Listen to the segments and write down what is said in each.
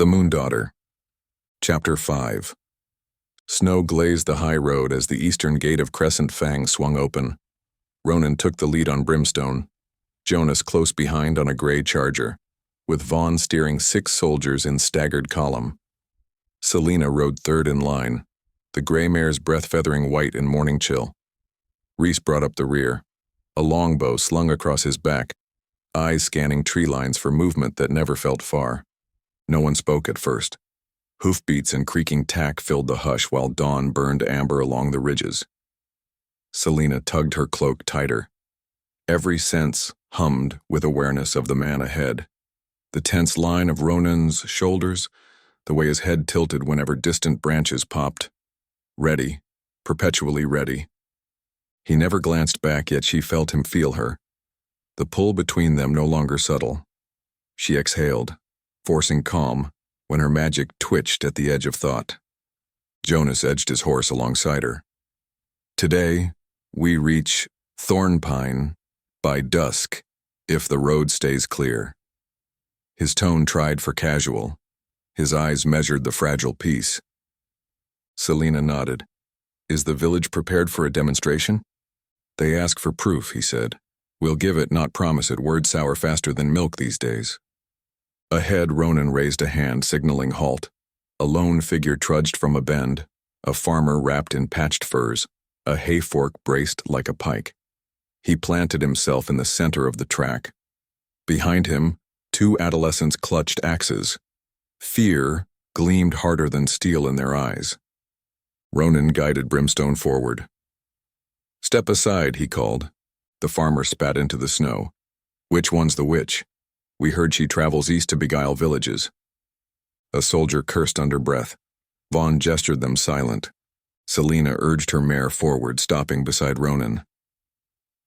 The Moon Daughter. Chapter 5. Snow glazed the high road as the eastern gate of Crescent-Fang swung open. Ronan took the lead on Brimstone, Jonas close behind on a gray charger, with Vaughn steering 6 soldiers in staggered column. Selena rode third in line, the gray mare's breath-feathering white in morning chill. Reese brought up the rear, a longbow slung across his back, eyes scanning tree lines for movement that never felt far. No one spoke at first. Hoofbeats and creaking tack filled the hush while dawn burned amber along the ridges. Selena tugged her cloak tighter. Every sense hummed with awareness of the man ahead. The tense line of Ronan's shoulders, the way his head tilted whenever distant branches popped. Ready, perpetually ready. He never glanced back, yet she felt him feel her. The pull between them no longer subtle. She exhaled, forcing calm, when her magic twitched at the edge of thought. Jonas edged his horse alongside her. Today, we reach Thornpine by dusk, if the road stays clear. His tone tried for casual. His eyes measured the fragile peace. Selena nodded. Is the village prepared for a demonstration? They ask for proof, he said. We'll give it, not promise it. Words sour faster than milk these days. Ahead, Ronan raised a hand, signaling halt. A lone figure trudged from a bend, a farmer wrapped in patched furs, a hay fork braced like a pike. He planted himself in the center of the track. Behind him, 2 adolescents clutched axes. Fear gleamed harder than steel in their eyes. Ronan guided Brimstone forward. Step aside, he called. The farmer spat into the snow. Which one's the witch? We heard she travels east to beguile villages. A soldier cursed under breath. Vaughn gestured them silent. Selena urged her mare forward, stopping beside Ronan.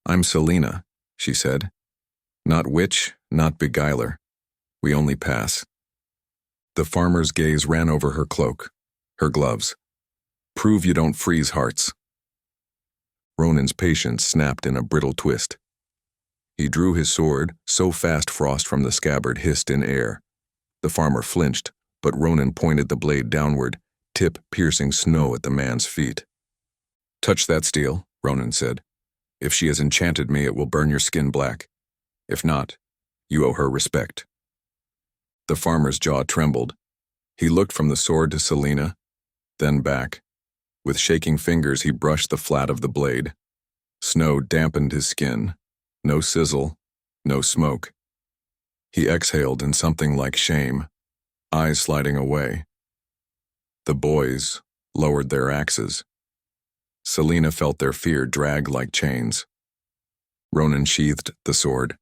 I'm Selena, she said. Not witch, not beguiler. We only pass. The farmer's gaze ran over her cloak, her gloves. Prove you don't freeze hearts. Ronan's patience snapped in a brittle twist. He drew his sword, so fast frost from the scabbard hissed in air. The farmer flinched, but Ronan pointed the blade downward, tip piercing snow at the man's feet. Touch that steel, Ronan said. If she has enchanted me, it will burn your skin black. If not, you owe her respect. The farmer's jaw trembled. He looked from the sword to Selena, then back. With shaking fingers, he brushed the flat of the blade. Snow dampened his skin. No sizzle, no smoke. He exhaled in something like shame, eyes sliding away. The boys lowered their axes. Selena felt their fear drag like chains. Ronan sheathed the sword.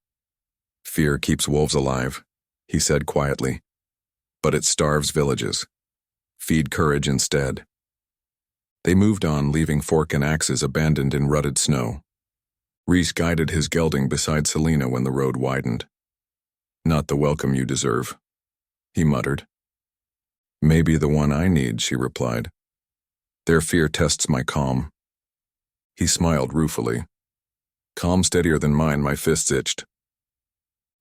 Fear keeps wolves alive, he said quietly. But it starves villages. Feed courage instead. They moved on, leaving fork and axes abandoned in rutted snow. Reese guided his gelding beside Selena when the road widened. Not the welcome you deserve, he muttered. Maybe the one I need, she replied. Their fear tests my calm. He smiled ruefully. Calm steadier than mine, my fists itched.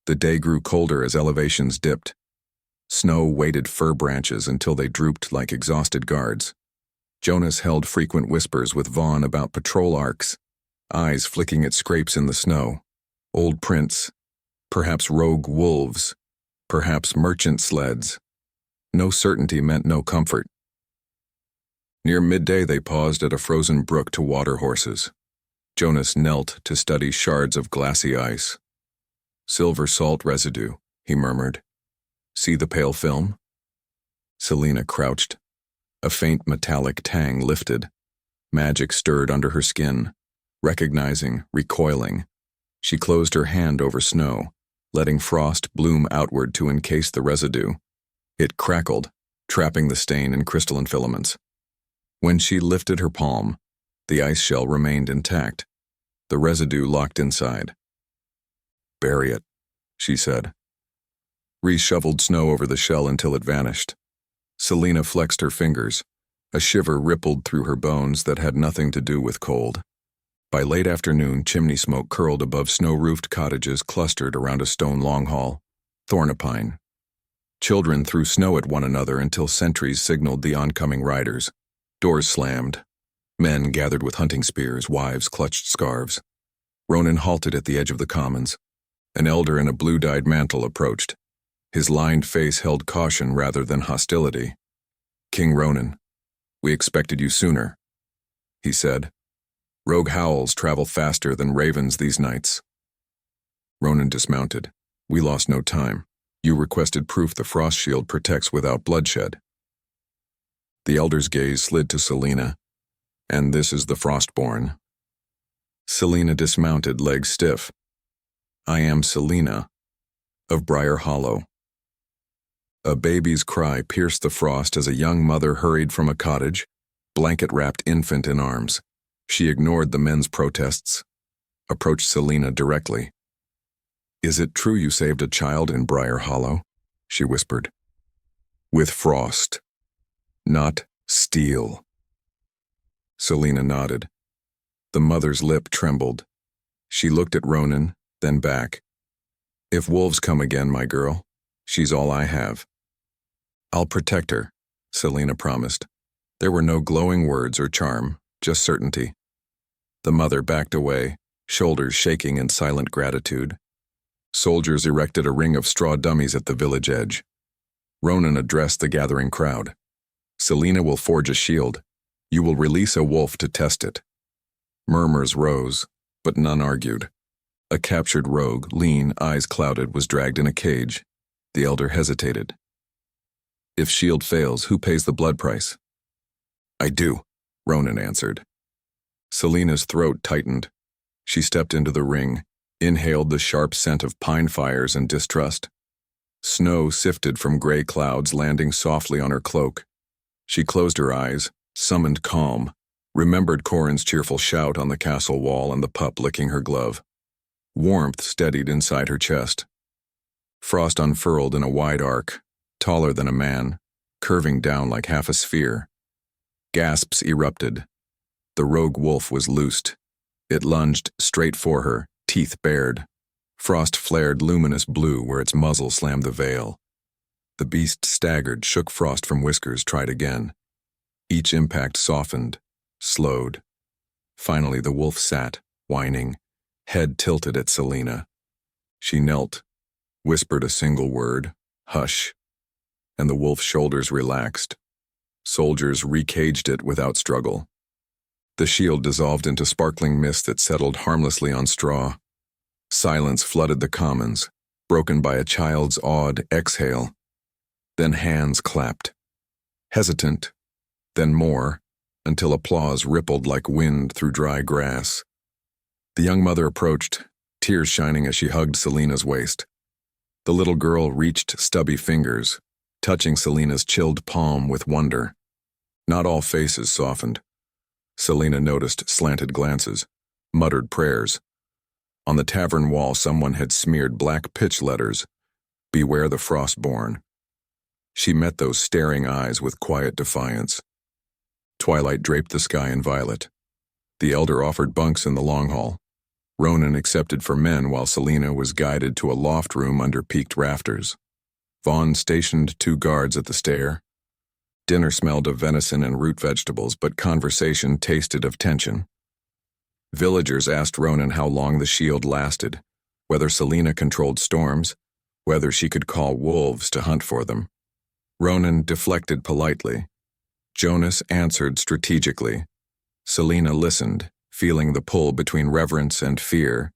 The day grew colder as elevations dipped. Snow weighted fir branches until they drooped like exhausted guards. Jonas held frequent whispers with Vaughn about patrol arcs, eyes flicking at scrapes in the snow. Old prints, perhaps rogue wolves, perhaps merchant sleds. No certainty meant no comfort. Near midday they paused at a frozen brook to water horses. Jonas knelt to study shards of glassy ice. Silver salt residue, he murmured. See the pale film? Selena crouched. A faint metallic tang lifted. Magic stirred under her skin. Recognizing, recoiling. She closed her hand over snow, letting frost bloom outward to encase the residue. It crackled, trapping the stain in crystalline filaments. When she lifted her palm, the ice shell remained intact. The residue locked inside. Bury it, she said. Reese shoveled snow over the shell until it vanished. Selena flexed her fingers. A shiver rippled through her bones that had nothing to do with cold. By late afternoon, chimney smoke curled above snow-roofed cottages clustered around a stone long hall, Thornpine. Children threw snow at one another until sentries signaled the oncoming riders. Doors slammed. Men gathered with hunting spears, wives clutched scarves. Ronan halted at the edge of the commons. An elder in a blue-dyed mantle approached. His lined face held caution rather than hostility. "King Ronan, we expected you sooner," he said. "Rogue howls travel faster than ravens these nights." Ronan dismounted. "We lost no time. You requested proof the frost shield protects without bloodshed." The elder's gaze slid to Selena. "And this is the Frostborn." Selena dismounted, legs stiff. "I am Selena, of Briar Hollow." A baby's cry pierced the frost as a young mother hurried from a cottage, blanket-wrapped infant in arms. She ignored the men's protests, approached Selena directly. "Is it true you saved a child in Briar Hollow?" she whispered. "With frost, not steel." Selena nodded. The mother's lip trembled. She looked at Ronan, then back. "If wolves come again, my girl, she's all I have." "I'll protect her," Selena promised. There were no glowing words or charm, just certainty. The mother backed away, shoulders shaking in silent gratitude. Soldiers erected a ring of straw dummies at the village edge. Ronan addressed the gathering crowd. "Selena will forge a shield. You will release a wolf to test it." Murmurs rose, but none argued. A captured rogue, lean, eyes clouded, was dragged in a cage. The elder hesitated. "If shield fails, who pays the blood price?" "I do," Ronan answered. Selena's throat tightened. She stepped into the ring, inhaled the sharp scent of pine fires and distrust. Snow sifted from gray clouds, landing softly on her cloak. She closed her eyes, summoned calm, remembered Corin's cheerful shout on the castle wall and the pup licking her glove. Warmth steadied inside her chest. Frost unfurled in a wide arc, taller than a man, curving down like half a sphere. Gasps erupted. The rogue wolf was loosed. It lunged straight for her, teeth bared. Frost flared luminous blue where its muzzle slammed the veil. The beast staggered, shook frost from whiskers, tried again. Each impact softened, slowed. Finally the wolf sat, whining, head tilted at Selena. She knelt, whispered a single word, "Hush," and the wolf's shoulders relaxed. Soldiers recaged it without struggle. The shield dissolved into sparkling mist that settled harmlessly on straw. Silence flooded the commons, broken by a child's awed exhale. Then hands clapped. Hesitant, then more, until applause rippled like wind through dry grass. The young mother approached, tears shining as she hugged Selena's waist. The little girl reached stubby fingers, touching Selena's chilled palm with wonder. Not all faces softened. Selena noticed slanted glances, muttered prayers. On the tavern wall someone had smeared black pitch letters, "Beware the Frostborn." She met those staring eyes with quiet defiance. Twilight draped the sky in violet. The elder offered bunks in the long hall. Ronan accepted for men while Selena was guided to a loft room under peaked rafters. Vaughn stationed 2 guards at the stair. Dinner smelled of venison and root vegetables, but conversation tasted of tension. Villagers asked Ronan how long the shield lasted, whether Selena controlled storms, whether she could call wolves to hunt for them. Ronan deflected politely. Jonas answered strategically. Selena listened, feeling the pull between reverence and fear.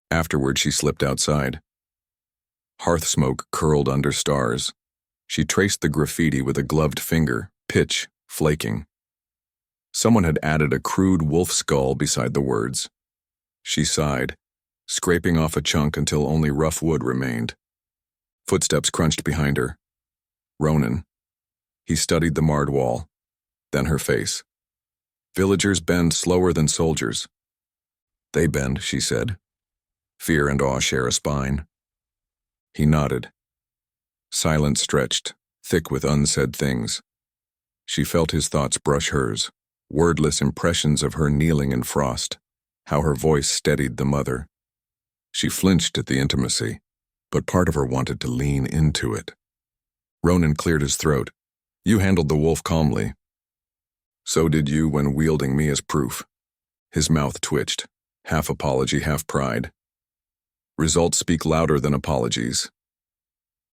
Afterward, she slipped outside. Hearth smoke curled under stars. She traced the graffiti with a gloved finger, pitch flaking. Someone had added a crude wolf skull beside the words. She sighed, scraping off a chunk until only rough wood remained. Footsteps crunched behind her. Ronan. He studied the marred wall, then her face. "Villagers bend slower than soldiers." "They bend," she said. "Fear and awe share a spine." He nodded. Silence stretched, thick with unsaid things. She felt his thoughts brush hers, wordless impressions of her kneeling in frost, how her voice steadied the mother. She flinched at the intimacy, but part of her wanted to lean into it. Ronan cleared his throat. You handled the wolf calmly. So did you when wielding me as proof. His mouth twitched, half apology, half pride. Results speak louder than apologies.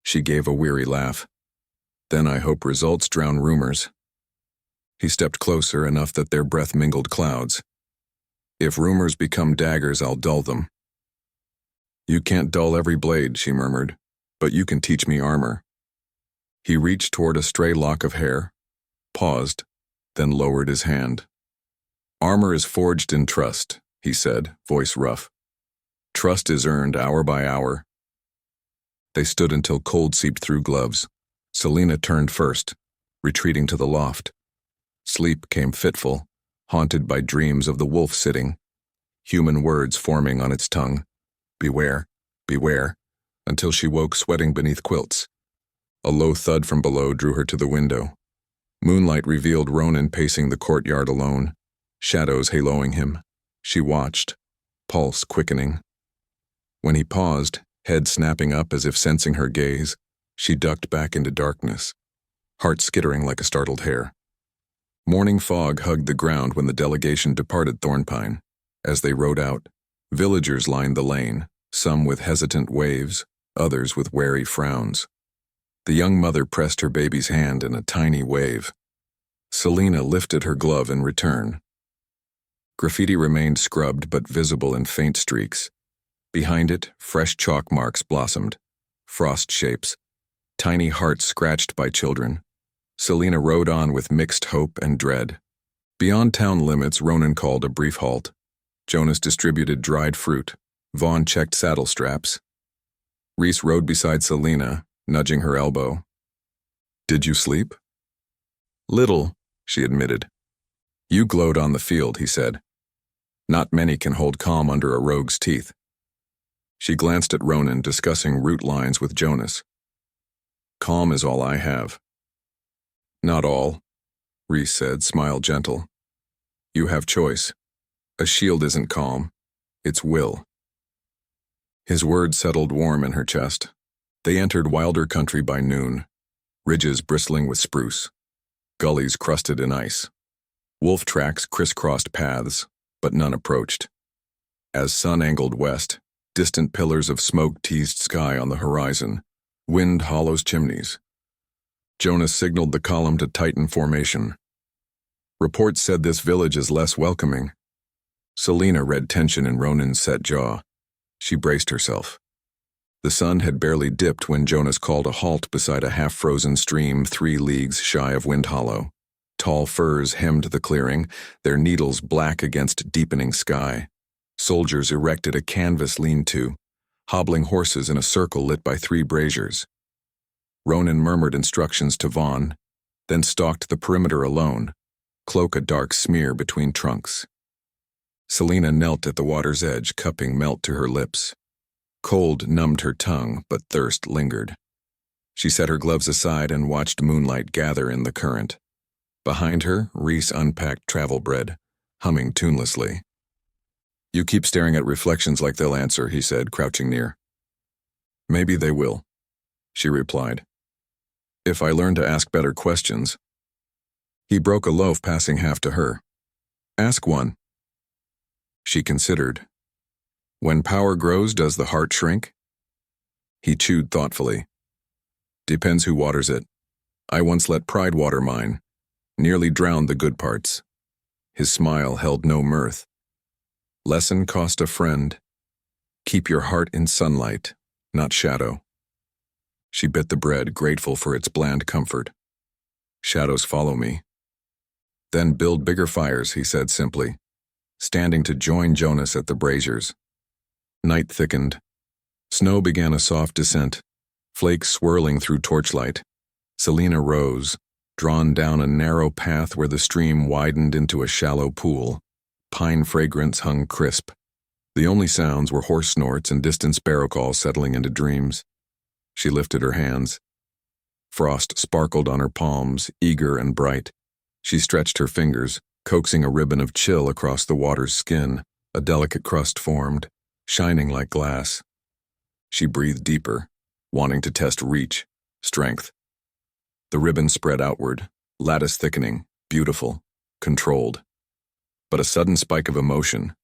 She gave a weary laugh. Then I hope results drown rumors. He stepped closer enough that their breath mingled clouds. If rumors become daggers, I'll dull them. You can't dull every blade, she murmured, but you can teach me armor. He reached toward a stray lock of hair, paused, then lowered his hand. Armor is forged in trust, he said, voice rough. Trust is earned hour by hour. They stood until cold seeped through gloves. Selena turned first, retreating to the loft. Sleep came fitful, haunted by dreams of the wolf sitting, human words forming on its tongue. Beware, beware, until she woke sweating beneath quilts. A low thud from below drew her to the window. Moonlight revealed Ronan pacing the courtyard alone, shadows haloing him. She watched, pulse quickening. When he paused, head snapping up as if sensing her gaze, she ducked back into darkness, heart skittering like a startled hare. Morning fog hugged the ground when the delegation departed Thornpine. As they rode out, villagers lined the lane, some with hesitant waves, others with wary frowns. The young mother pressed her baby's hand in a tiny wave. Selena lifted her glove in return. Graffiti remained scrubbed but visible in faint streaks. Behind it, fresh chalk marks blossomed, frost shapes, tiny hearts scratched by children. Selena rode on with mixed hope and dread. Beyond town limits, Ronan called a brief halt. Jonas distributed dried fruit. Vaughn checked saddle straps. Reese rode beside Selena, nudging her elbow. Did you sleep? Little, she admitted. You glowed on the field, he said. Not many can hold calm under a rogue's teeth. She glanced at Ronan, discussing route lines with Jonas. Calm is all I have. Not all, Reese said, smile gentle. You have choice. A shield isn't calm. It's will. His words settled warm in her chest. They entered wilder country by noon, ridges bristling with spruce, gullies crusted in ice. Wolf tracks crisscrossed paths, but none approached. As sun angled west, distant pillars of smoke teased sky on the horizon, wind hollows chimneys. Jonas signaled the column to tighten formation. Reports said this village is less welcoming. Selena read tension in Ronan's set jaw. She braced herself. The sun had barely dipped when Jonas called a halt beside a half-frozen stream 3 leagues shy of Wind Hollow. Tall firs hemmed the clearing, their needles black against deepening sky. Soldiers erected a canvas lean-to, hobbling horses in a circle lit by 3 braziers. Ronan murmured instructions to Vaughn, then stalked the perimeter alone, cloak a dark smear between trunks. Selena knelt at the water's edge, cupping melt to her lips. Cold numbed her tongue, but thirst lingered. She set her gloves aside and watched moonlight gather in the current. Behind her, Reese unpacked travel bread, humming tunelessly. You keep staring at reflections like they'll answer, he said, crouching near. Maybe they will, she replied. If I learn to ask better questions. He broke a loaf, passing half to her. Ask one. She considered. When power grows, does the heart shrink? He chewed thoughtfully. Depends who waters it. I once let pride water mine, nearly drowned the good parts. His smile held no mirth. Lesson cost a friend. Keep your heart in sunlight, not shadow. She bit the bread, grateful for its bland comfort. Shadows follow me. Then build bigger fires, he said simply, standing to join Jonas at the braziers. Night thickened. Snow began a soft descent, flakes swirling through torchlight. Selena rose, drawn down a narrow path where the stream widened into a shallow pool. Pine fragrance hung crisp. The only sounds were horse snorts and distant sparrow calls settling into dreams. She lifted her hands. Frost sparkled on her palms, eager and bright. She stretched her fingers, coaxing a ribbon of chill across the water's skin. A delicate crust formed, shining like glass. She breathed deeper, wanting to test reach, strength. The ribbon spread outward, lattice thickening, beautiful, controlled. But a sudden spike of emotion,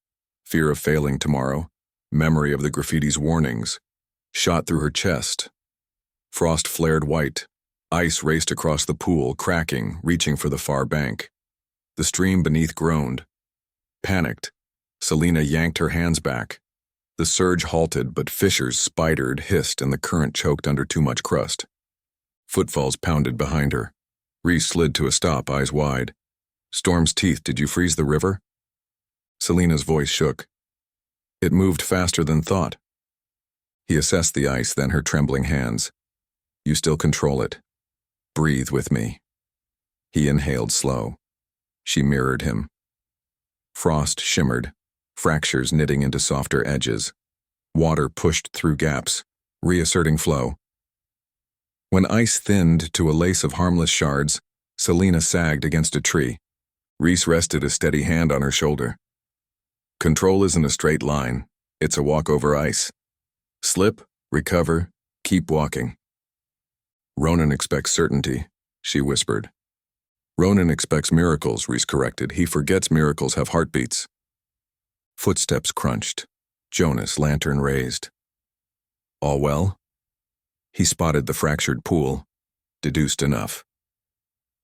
fear of failing tomorrow, memory of the graffiti's warnings, shot through her chest. Frost flared white. Ice raced across the pool, cracking, reaching for the far bank. The stream beneath groaned. Panicked, Selena yanked her hands back. The surge halted, but fissures spidered, hissed, and the current choked under too much crust. Footfalls pounded behind her. Reese slid to a stop, eyes wide. Storm's teeth, did you freeze the river? Selena's voice shook. It moved faster than thought. He assessed the ice, then her trembling hands. You still control it. Breathe with me. He inhaled slow. She mirrored him. Frost shimmered, fractures knitting into softer edges. Water pushed through gaps, reasserting flow. When ice thinned to a lace of harmless shards, Selena sagged against a tree. Reese rested a steady hand on her shoulder. Control isn't a straight line. It's a walk over ice. Slip, recover, keep walking. Ronan expects certainty, she whispered. Ronan expects miracles, Reese corrected. He forgets miracles have heartbeats. Footsteps crunched. Jonas, lantern raised. All well? He spotted the fractured pool. Deduced enough.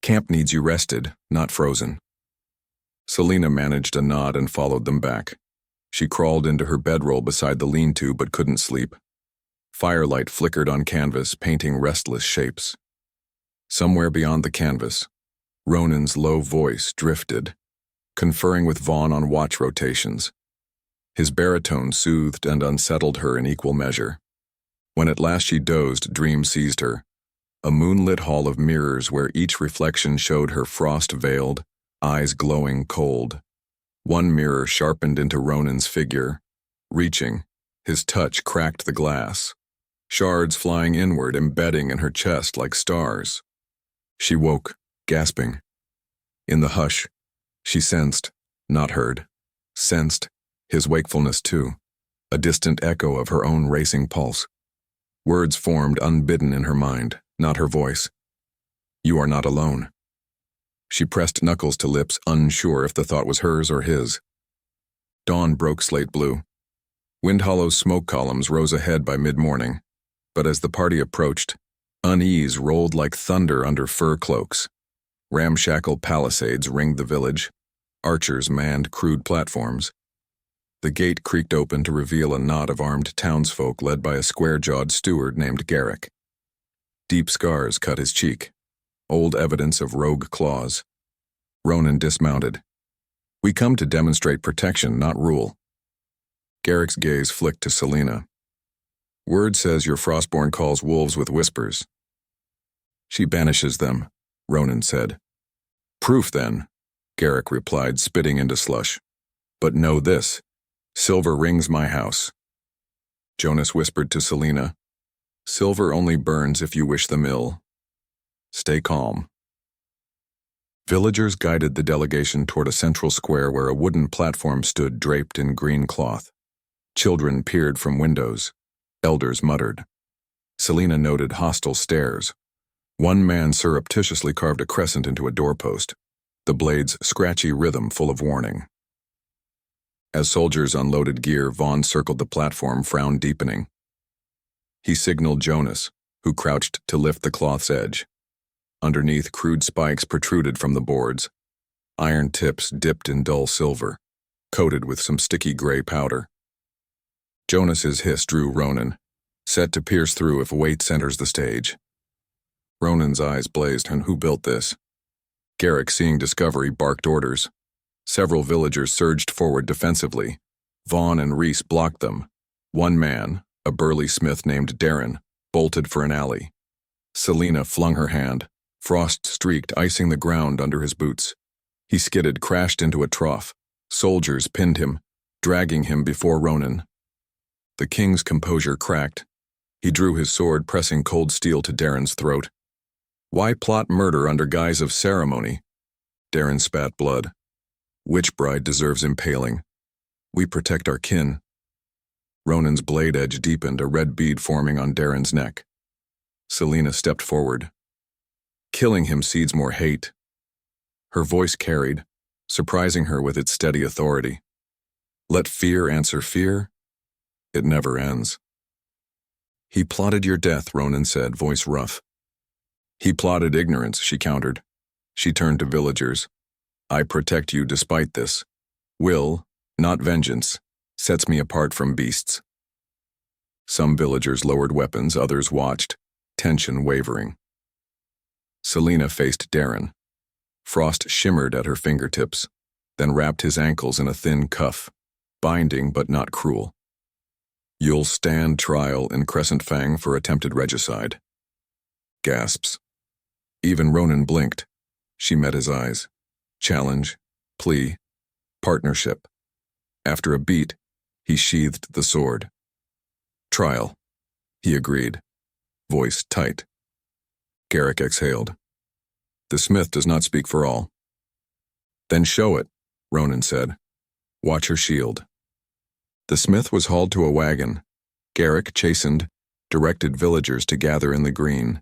Camp needs you rested, not frozen. Selena managed a nod and followed them back. She crawled into her bedroll beside the lean-to but couldn't sleep. Firelight flickered on canvas, painting restless shapes. Somewhere beyond the canvas, Ronan's low voice drifted, conferring with Vaughn on watch rotations. His baritone soothed and unsettled her in equal measure. When at last she dozed, dreams seized her. A moonlit hall of mirrors where each reflection showed her frost-veiled, eyes glowing cold. One mirror sharpened into Ronan's figure. Reaching, his touch cracked the glass. Shards flying inward, embedding in her chest like stars. She woke, gasping. In the hush, she sensed, not heard, sensed his wakefulness too, a distant echo of her own racing pulse. Words formed unbidden in her mind, not her voice. You are not alone. She pressed knuckles to lips, unsure if the thought was hers or his. Dawn broke slate blue. Wind Hollow's smoke columns rose ahead by mid-morning, but as the party approached, unease rolled like thunder under fur cloaks. Ramshackle palisades ringed the village. Archers manned crude platforms. The gate creaked open to reveal a knot of armed townsfolk led by a square-jawed steward named Garrick. Deep scars cut his cheek, old evidence of rogue claws. Ronan dismounted. We come to demonstrate protection, not rule. Garrick's gaze flicked to Selena. Word says your Frostborn calls wolves with whispers. She banishes them, Ronan said. Proof, then, Garrick replied, spitting into slush. But know this, silver rings my house. Jonas whispered to Selena, silver only burns if you wish them ill. Stay calm. Villagers guided the delegation toward a central square where a wooden platform stood draped in green cloth. Children peered from windows. Elders muttered. Selena noted hostile stares. One man surreptitiously carved a crescent into a doorpost, the blade's scratchy rhythm full of warning. As soldiers unloaded gear, Vaughn circled the platform, frown deepening. He signaled Jonas, who crouched to lift the cloth's edge. Underneath, crude spikes protruded from the boards. Iron tips dipped in dull silver, coated with some sticky gray powder. Jonas's hiss drew Ronan, set to pierce through if weight enters the stage. Ronan's eyes blazed. And who built this? Garrick, seeing discovery, barked orders. Several villagers surged forward defensively. Vaughn and Reese blocked them. One man, a burly smith named Darren, bolted for an alley. Selena flung her hand, frost streaked, icing the ground under his boots. He skidded, crashed into a trough. Soldiers pinned him, dragging him before Ronan. The king's composure cracked. He drew his sword, pressing cold steel to Darren's throat. Why plot murder under guise of ceremony? Darren spat blood. Witch bride deserves impaling. We protect our kin. Ronan's blade edge deepened, a red bead forming on Darren's neck. Selena stepped forward. Killing him seeds more hate. Her voice carried, surprising her with its steady authority. Let fear answer fear. It never ends. He plotted your death, Ronan said, voice rough. He plotted ignorance, she countered. She turned to villagers. I protect you despite this. Will, not vengeance, sets me apart from beasts. Some villagers lowered weapons, others watched, tension wavering. Selena faced Darren. Frost shimmered at her fingertips, then wrapped his ankles in a thin cuff, binding but not cruel. You'll stand trial in Crescent-Fang for attempted regicide. Gasps. Even Ronan blinked. She met his eyes. Challenge, plea, partnership. After a beat, he sheathed the sword. Trial, he agreed, voice tight. Garrick exhaled. The smith does not speak for all. Then show it, Ronan said. Watch her shield. The smith was hauled to a wagon. Garrick, chastened, directed villagers to gather in the green.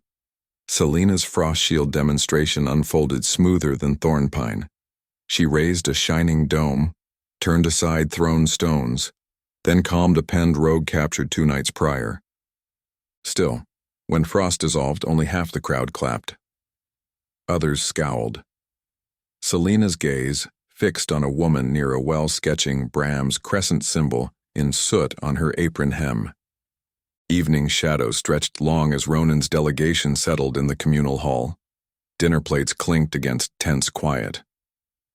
Selena's frost shield demonstration unfolded smoother than thornpine. She raised a shining dome, turned aside thrown stones, then calmed a penned rogue captured 2 nights prior. Still, when frost dissolved, only half the crowd clapped. Others scowled. Selena's gaze, fixed on a woman near a well sketching Bram's crescent symbol in soot on her apron hem. Evening shadows stretched long as Ronan's delegation settled in the communal hall. Dinner plates clinked against tense quiet.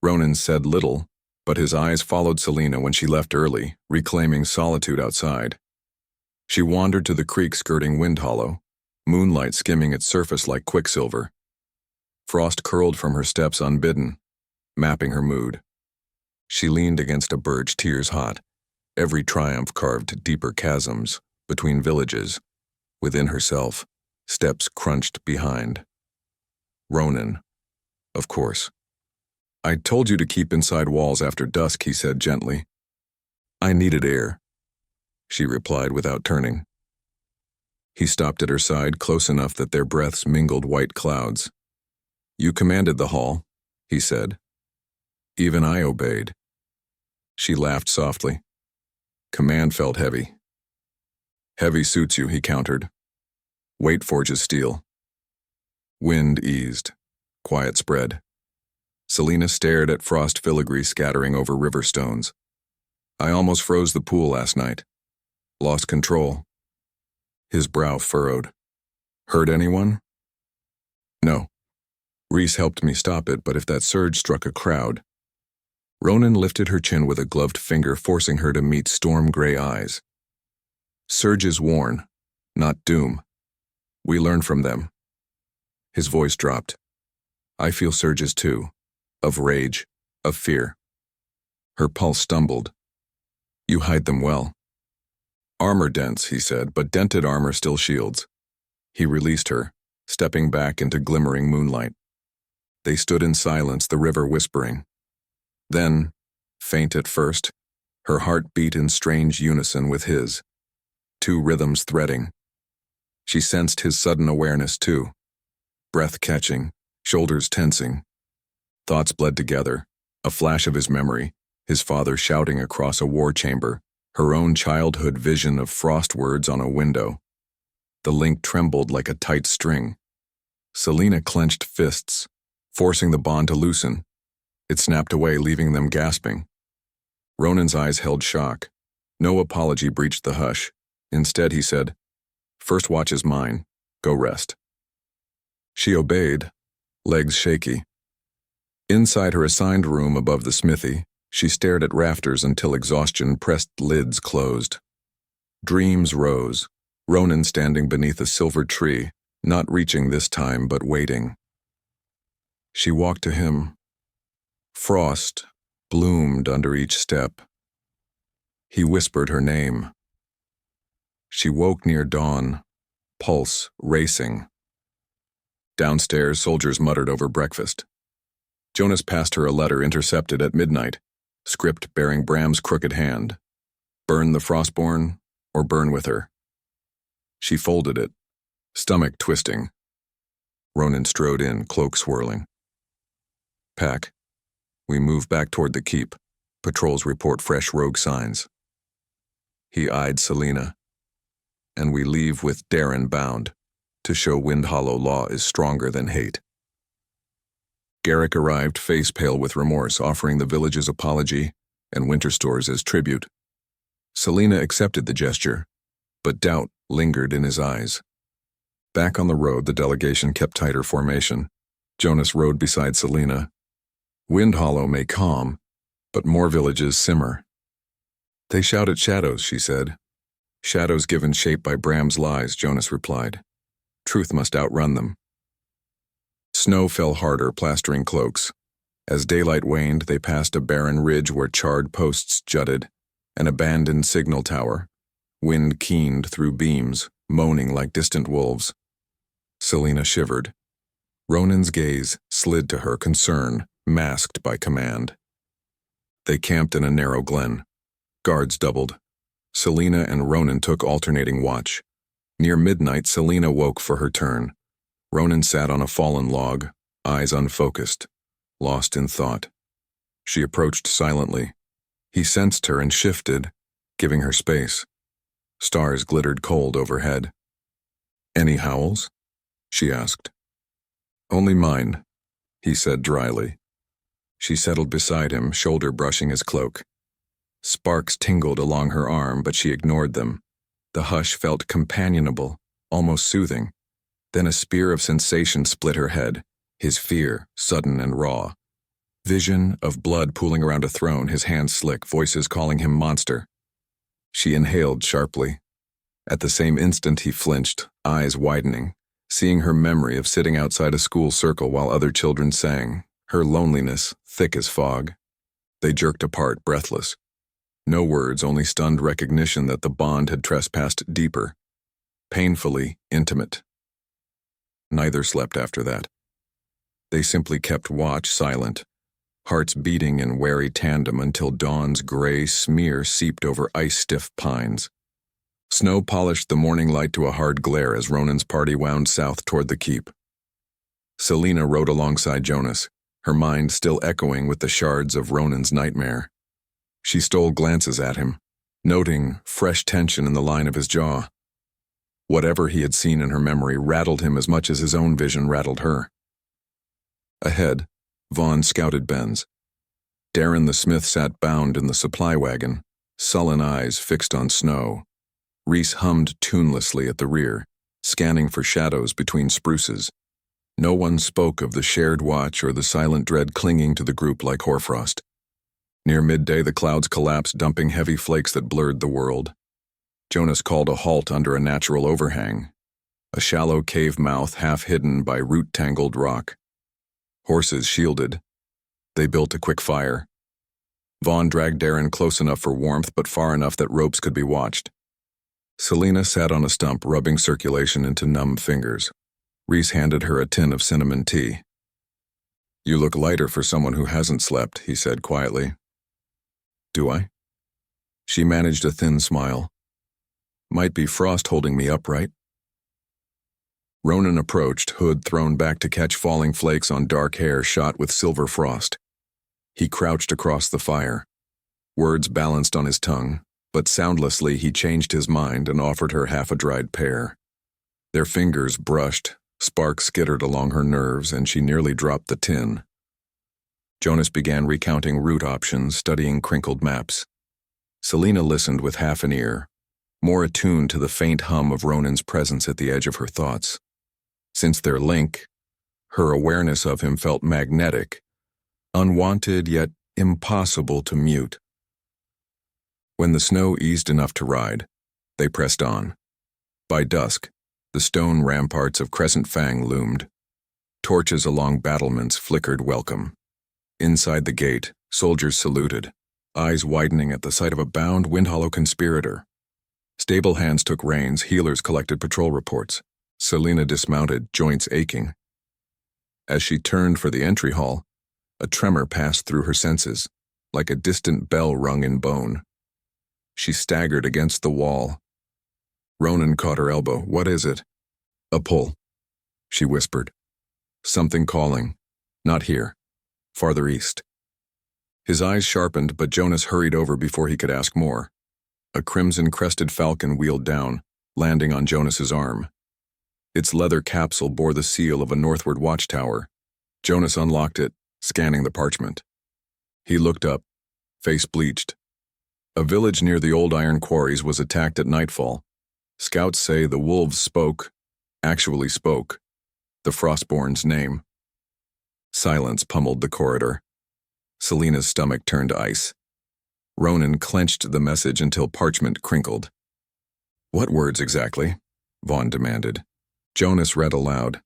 Ronan said little, but his eyes followed Selena when she left early, reclaiming solitude outside. She wandered to the creek skirting Wind Hollow, moonlight skimming its surface like quicksilver. Frost curled from her steps unbidden, mapping her mood. She leaned against a birch, tears hot. Every triumph carved deeper chasms between villages. Within herself, steps crunched behind. Ronan, of course. I told you to keep inside walls after dusk, he said gently. I needed air, she replied without turning. He stopped at her side close enough that their breaths mingled white clouds. You commanded the hall, he said. Even I obeyed. She laughed softly. Command felt heavy. Heavy suits you, he countered. Weight forges steel. Wind eased. Quiet spread. Selena stared at frost filigree scattering over river stones. I almost froze the pool last night. Lost control. His brow furrowed. Hurt anyone? No. Reese helped me stop it, but if that surge struck a crowd... Ronan lifted her chin with a gloved finger, forcing her to meet storm-gray eyes. Surges warn, not doom. We learn from them. His voice dropped. I feel surges too, of rage, of fear. Her pulse stumbled. You hide them well. Armor dents, he said, but dented armor still shields. He released her, stepping back into glimmering moonlight. They stood in silence, the river whispering. Then, faint at first, her heart beat in strange unison with his. 2 rhythms threading. She sensed his sudden awareness too. Breath catching, shoulders tensing. Thoughts bled together, a flash of his memory, his father shouting across a war chamber, her own childhood vision of frost words on a window. The link trembled like a tight string. Selena clenched fists, forcing the bond to loosen. It snapped away, leaving them gasping. Ronan's eyes held shock. No apology breached the hush. Instead, he said, First watch is mine. Go rest. She obeyed, legs shaky. Inside her assigned room above the smithy, she stared at rafters until exhaustion pressed lids closed. Dreams rose, Ronan standing beneath a silver tree, not reaching this time but waiting. She walked to him. Frost bloomed under each step. He whispered her name. She woke near dawn, pulse racing. Downstairs, soldiers muttered over breakfast. Jonas passed her a letter intercepted at midnight, script bearing Bram's crooked hand. Burn the Frostborn, or burn with her. She folded it, stomach twisting. Ronan strode in, cloak swirling. Pack. We move back toward the keep. Patrols report fresh rogue signs. He eyed Selena. And we leave with Darren bound, to show Wind Hollow law is stronger than hate. Garrick arrived face pale with remorse, offering the village's apology and winter stores as tribute. Selena accepted the gesture, but doubt lingered in his eyes. Back on the road, the delegation kept tighter formation. Jonas rode beside Selena. Wind Hollow may calm, but more villages simmer. They shout at shadows, she said. Shadows given shape by Bram's lies, Jonas replied. Truth must outrun them. Snow fell harder, plastering cloaks. As daylight waned, they passed a barren ridge where charred posts jutted, an abandoned signal tower. Wind keened through beams, moaning like distant wolves. Selena shivered. Ronan's gaze slid to her, concern masked by command. They camped in a narrow glen. Guards doubled. Selena and Ronan took alternating watch. Near midnight, Selena woke for her turn. Ronan sat on a fallen log, eyes unfocused, lost in thought. She approached silently. He sensed her and shifted, giving her space. Stars glittered cold overhead. Any howls? She asked. Only mine, he said dryly. She settled beside him, shoulder brushing his cloak. Sparks tingled along her arm, but she ignored them. The hush felt companionable, almost soothing. Then a spear of sensation split her head, his fear, sudden and raw. Vision of blood pooling around a throne, his hands slick, voices calling him monster. She inhaled sharply. At the same instant he flinched, eyes widening, seeing her memory of sitting outside a school circle while other children sang, her loneliness thick as fog. They jerked apart, breathless. No words, only stunned recognition that the bond had trespassed deeper, painfully intimate. Neither slept after that. They simply kept watch, silent, hearts beating in wary tandem until dawn's gray smear seeped over ice-stiff pines. Snow polished the morning light to a hard glare as Ronan's party wound south toward the keep. Selena rode alongside Jonas, her mind still echoing with the shards of Ronan's nightmare. She stole glances at him, noting fresh tension in the line of his jaw. Whatever he had seen in her memory rattled him as much as his own vision rattled her. Ahead, Vaughn scouted Ben's. Darren the smith sat bound in the supply wagon, sullen eyes fixed on Snow. Reese hummed tunelessly at the rear, scanning for shadows between spruces. No one spoke of the shared watch or the silent dread clinging to the group like hoarfrost. Near midday, the clouds collapsed, dumping heavy flakes that blurred the world. Jonas called a halt under a natural overhang, a shallow cave mouth half hidden by root-tangled rock. Horses shielded. They built a quick fire. Vaughn dragged Darren close enough for warmth but far enough that ropes could be watched. Selena sat on a stump, rubbing circulation into numb fingers. Reese handed her a tin of cinnamon tea. "You look lighter for someone who hasn't slept," he said quietly. "Do I?" She managed a thin smile. "Might be frost holding me upright." Ronan approached, hood thrown back to catch falling flakes on dark hair shot with silver frost. He crouched across the fire. Words balanced on his tongue, but soundlessly he changed his mind and offered her half a dried pear. Their fingers brushed, sparks skittered along her nerves, and she nearly dropped the tin. Jonas began recounting route options, studying crinkled maps. Selena listened with half an ear, more attuned to the faint hum of Ronan's presence at the edge of her thoughts. Since their link, her awareness of him felt magnetic, unwanted yet impossible to mute. When the snow eased enough to ride, they pressed on. By dusk, the stone ramparts of Crescent-Fang loomed. Torches along battlements flickered welcome. Inside the gate, soldiers saluted, eyes widening at the sight of a bound Wind Hollow conspirator. Stable hands took reins, healers collected patrol reports. Selena dismounted, joints aching. As she turned for the entry hall, a tremor passed through her senses, like a distant bell rung in bone. She staggered against the wall. Ronan caught her elbow. "What is it?" "A pull," she whispered. Something calling. Not here. Farther east. His eyes sharpened, but Jonas hurried over before he could ask more. A crimson-crested falcon wheeled down, landing on Jonas's arm. Its leather capsule bore the seal of a northward watchtower. Jonas unlocked it, scanning the parchment. He looked up, face bleached. A village near the old iron quarries was attacked at nightfall. Scouts say the wolves actually spoke, the Frostborn's name. Silence pummeled the corridor. Selena's stomach turned ice. Ronan clenched the message until parchment crinkled. What words exactly? Vaughn demanded. Jonas read aloud.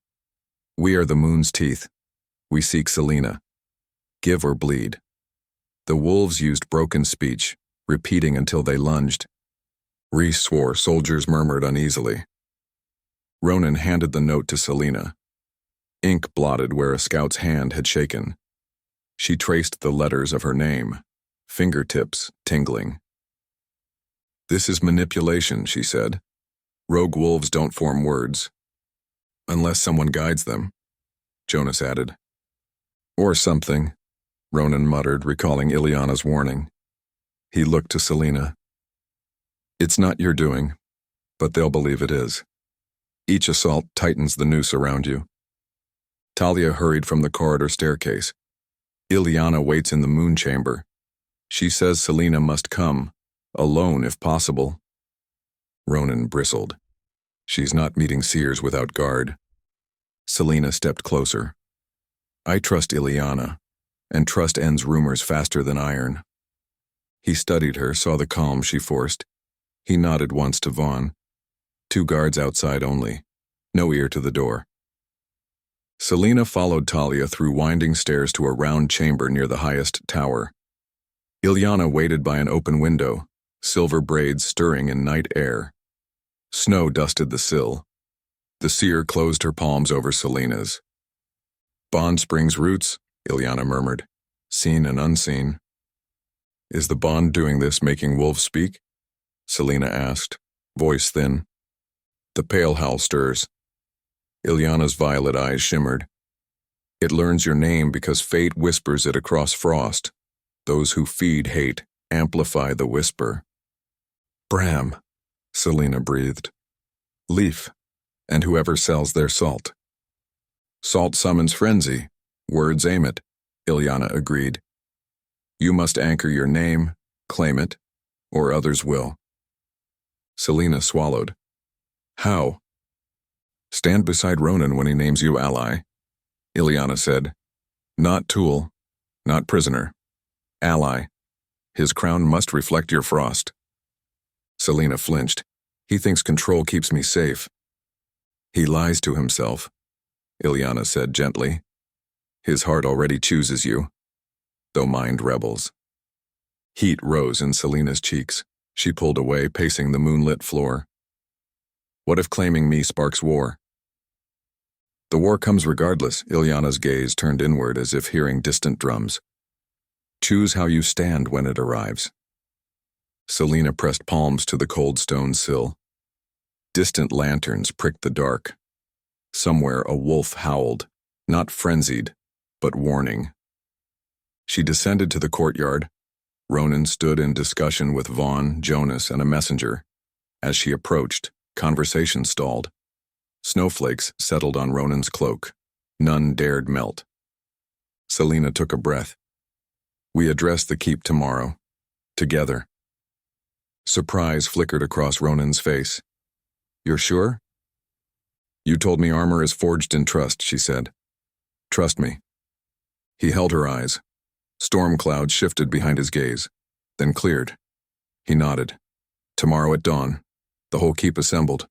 We are the moon's teeth. We seek Selena. Give or bleed. The wolves used broken speech, repeating until they lunged. Reese swore. Soldiers murmured uneasily. Ronan handed the note to Selena. Ink blotted where a scout's hand had shaken. She traced the letters of her name, fingertips tingling. This is manipulation, she said. Rogue wolves don't form words. Unless someone guides them, Jonas added. Or something, Ronan muttered, recalling Ileana's warning. He looked to Selena. It's not your doing, but they'll believe it is. Each assault tightens the noose around you. Talia hurried from the corridor staircase. Ileana waits in the moon chamber. She says Selena must come, alone if possible. Ronan bristled. She's not meeting seers without guard. Selena stepped closer. I trust Ileana, and trust ends rumors faster than iron. He studied her, saw the calm she forced. He nodded once to Vaughn. 2 guards outside only. No ear to the door. Selena followed Talia through winding stairs to a round chamber near the highest tower. Ileana waited by an open window, silver braids stirring in night air. Snow dusted the sill. The seer closed her palms over Selena's. Bond springs roots, Ileana murmured, seen and unseen. Is the bond doing this, making wolves speak? Selena asked, voice thin. The pale howl stirs. Ileana's violet eyes shimmered. It learns your name because fate whispers it across frost. Those who feed hate amplify the whisper. Bram, Selena breathed. Leaf, and whoever sells their salt. Salt summons frenzy. Words aim it, Ileana agreed. You must anchor your name, claim it, or others will. Selena swallowed. How? Stand beside Ronan when he names you ally, Ileana said. Not tool, not prisoner. Ally. His crown must reflect your frost. Selena flinched. He thinks control keeps me safe. He lies to himself, Ileana said gently. His heart already chooses you, though mind rebels. Heat rose in Selena's cheeks. She pulled away, pacing the moonlit floor. What if claiming me sparks war? The war comes regardless, Ileana's gaze turned inward as if hearing distant drums. Choose how you stand when it arrives. Selena pressed palms to the cold stone sill. Distant lanterns pricked the dark. Somewhere a wolf howled, not frenzied, but warning. She descended to the courtyard. Ronan stood in discussion with Vaughn, Jonas, and a messenger. As she approached, conversation stalled. Snowflakes settled on Ronan's cloak. None dared melt. Selena took a breath. We address the keep tomorrow. Together. Surprise flickered across Ronan's face. You're sure? You told me armor is forged in trust, she said. Trust me. He held her eyes. Storm clouds shifted behind his gaze, then cleared. He nodded. Tomorrow at dawn, the whole keep assembled.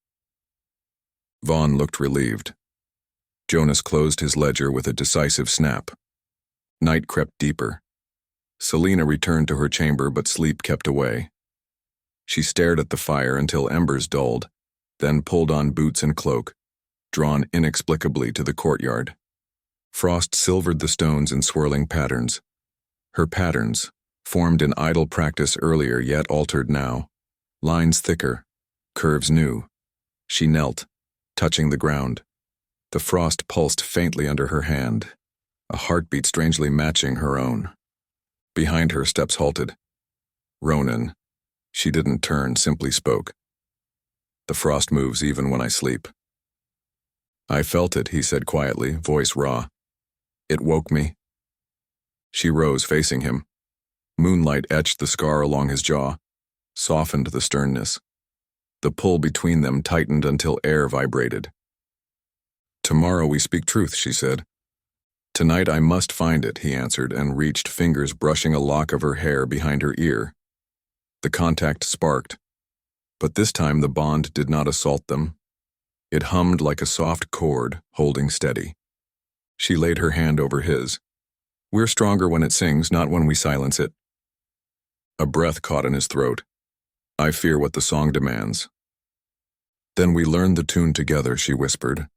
Vaughn looked relieved. Jonas closed his ledger with a decisive snap. Night crept deeper. Selena returned to her chamber, but sleep kept away. She stared at the fire until embers dulled, then pulled on boots and cloak, drawn inexplicably to the courtyard. Frost silvered the stones in swirling patterns. Her patterns, formed in idle practice earlier yet altered now. Lines thicker, curves new. She knelt, touching the ground. The frost pulsed faintly under her hand, a heartbeat strangely matching her own. Behind her, steps halted. Ronan. She didn't turn, simply spoke. The frost moves even when I sleep. I felt it, he said quietly, voice raw. It woke me. She rose, facing him. Moonlight etched the scar along his jaw, softened the sternness. The pull between them tightened until air vibrated. Tomorrow we speak truth, she said. Tonight I must find it, he answered, and reached, fingers brushing a lock of her hair behind her ear. The contact sparked, but this time the bond did not assault them. It hummed like a soft chord, holding steady. She laid her hand over his. We're stronger when it sings, not when we silence it. A breath caught in his throat. I fear what the song demands. Then we learned the tune together, she whispered.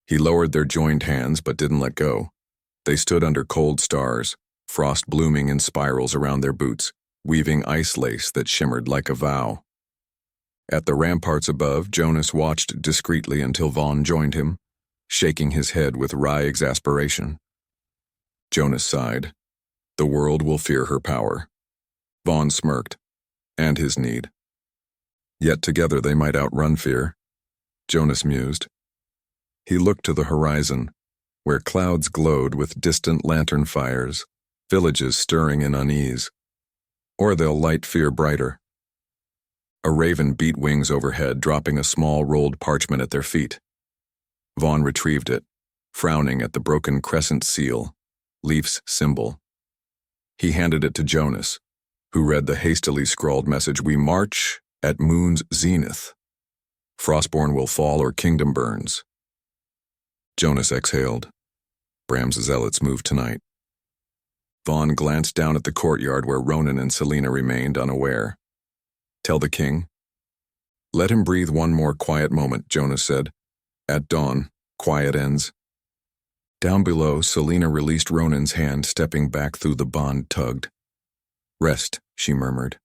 He lowered their joined hands but didn't let go. They stood under cold stars, frost blooming in spirals around their boots, weaving ice lace that shimmered like a vow. At the ramparts above, Jonas watched discreetly until Vaughn joined him, shaking his head with wry exasperation. Jonas sighed. The world will fear her power. Vaughn smirked, and his need. Yet together they might outrun fear, Jonas mused. He looked to the horizon, where clouds glowed with distant lantern fires, villages stirring in unease. Or they'll light fear brighter. A raven beat wings overhead, dropping a small rolled parchment at their feet. Vaughn retrieved it, frowning at the broken crescent seal, Leaf's symbol. He handed it to Jonas, who read the hastily scrawled message, We march at moon's zenith. Frostborn will fall or kingdom burns. Jonas exhaled. Bram's zealots moved tonight. Vaughn glanced down at the courtyard where Ronan and Selena remained unaware. Tell the king. Let him breathe one more quiet moment, Jonas said. At dawn, quiet ends. Down below, Selena released Ronan's hand, stepping back through the bond tugged. Rest, she murmured.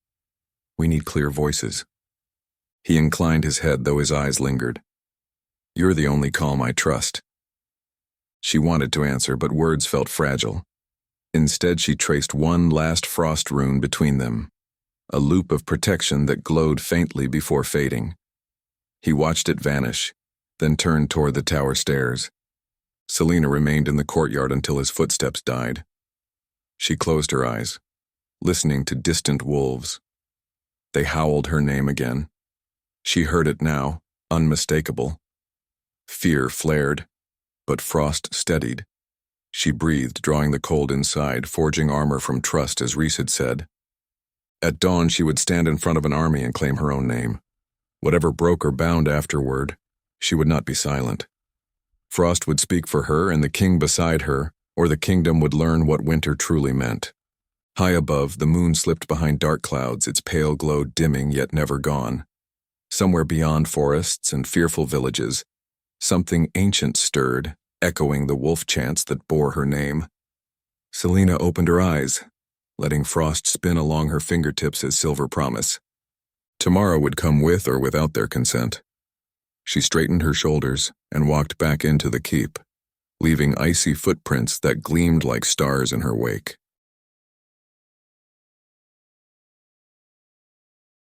We need clear voices. He inclined his head, though his eyes lingered. You're the only calm I trust. She wanted to answer, but words felt fragile. Instead, she traced one last frost rune between them, a loop of protection that glowed faintly before fading. He watched it vanish, then turned toward the tower stairs. Selena remained in the courtyard until his footsteps died. She closed her eyes, listening to distant wolves. They howled her name again. She heard it now, unmistakable. Fear flared, but frost steadied. She breathed, drawing the cold inside, forging armor from trust, as Reese had said. At dawn, she would stand in front of an army and claim her own name. Whatever broke or bound afterward, she would not be silent. Frost would speak for her and the king beside her, or the kingdom would learn what winter truly meant. High above, the moon slipped behind dark clouds, its pale glow dimming yet never gone. Somewhere beyond forests and fearful villages, something ancient stirred, echoing the wolf chants that bore her name. Selena opened her eyes, letting frost spin along her fingertips as silver promise. Tomorrow would come with or without their consent. She straightened her shoulders and walked back into the keep, leaving icy footprints that gleamed like stars in her wake.